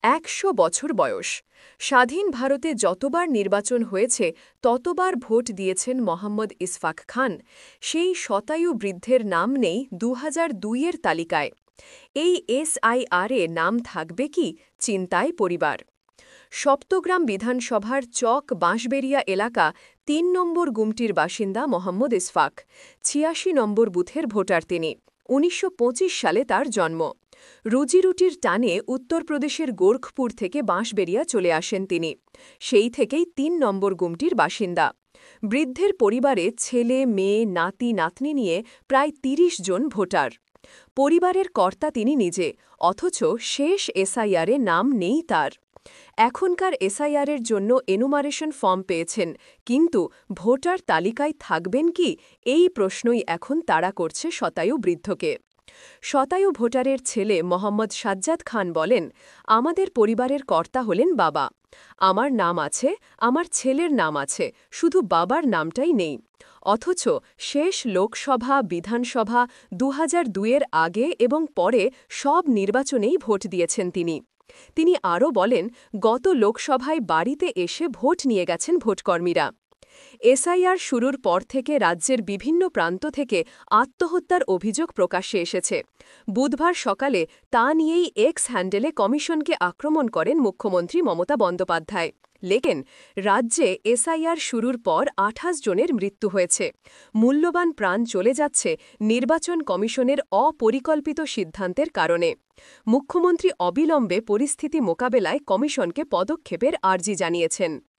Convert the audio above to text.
১০০ বছর বয়স। স্বাধীন ভারতে যতবার নির্বাচন হয়েছে ততবার ভোট দিয়েছেন মোহাম্মদ ইসফাক খান। সেই শতায়ু বৃদ্ধের নাম নেই ২০০২-এর তালিকায়। এই এসআইআরে নাম থাকবে কি, চিন্তায় পরিবার। সপ্তগ্রাম বিধানসভার চক বাঁশবেড়িয়া এলাকা ৩ নম্বর গুমটির বাসিন্দা মোহাম্মদ ইসফাক। ৮৬ নম্বর বুথের ভোটার তিনি। ১৯২৫ সালে তার জন্ম। রুজিরুটির টানে উত্তরপ্রদেশের গোরখপুর থেকে বাঁশবেড়িয়া চলে আসেন তিনি। সেই থেকেই ৩ নম্বর গুমটির বাসিন্দা। বৃদ্ধের পরিবারে ছেলে, মেয়ে, নাতি নাতনি নিয়ে প্রায় ৩০ জন ভোটার। পরিবারের কর্তা তিনি নিজে, অথচ শেষ এসআইআরে নাম নেই তার। এখনকার এসআইআরের জন্য এনুমারেশন ফর্ম পেয়েছেন, কিন্তু ভোটার তালিকায় থাকবেন কি, এই প্রশ্নই এখন তাড়া করছে শতায়ু বৃদ্ধকে। শতায়ু ভোটারের ছেলে মোহাম্মদ সাজ্জাদ খান বলেন, আমাদের পরিবারের কর্তা হলেন বাবা। আমার নাম আছে, আমার ছেলের নাম আছে, শুধু বাবার নামটাই নেই। অথচ শেষ লোকসভা, বিধানসভা, ২০০২-এর আগে এবং পরে সব নির্বাচনেই ভোট দিয়েছেন তিনি। তিনি আরও বলেন, গত লোকসভায় বাড়িতে এসে ভোট নিয়ে গেছেন ভোটকর্মীরা। এসআইআর শুরুর পর থেকে রাজ্যের বিভিন্ন প্রান্ত থেকে আত্মহত্যার অভিযোগ প্রকাশ্যে এসেছে। বুধবার সকালে তা নিয়েই এক্স হ্যান্ডেলে কমিশনকে আক্রমণ করেন মুখ্যমন্ত্রী মমতা বন্দ্যোপাধ্যায়। লেখেন, রাজ্যে এসআইআর শুরুর পর ২৮ জনের মৃত্যু হয়েছে। মূল্যবান প্রাণ চলে যাচ্ছে নির্বাচন কমিশনের অপরিকল্পিত সিদ্ধান্তের কারণে। মুখ্যমন্ত্রী অবিলম্বে পরিস্থিতি মোকাবেলায় কমিশনকে পদক্ষেপের আর্জি জানিয়েছেন।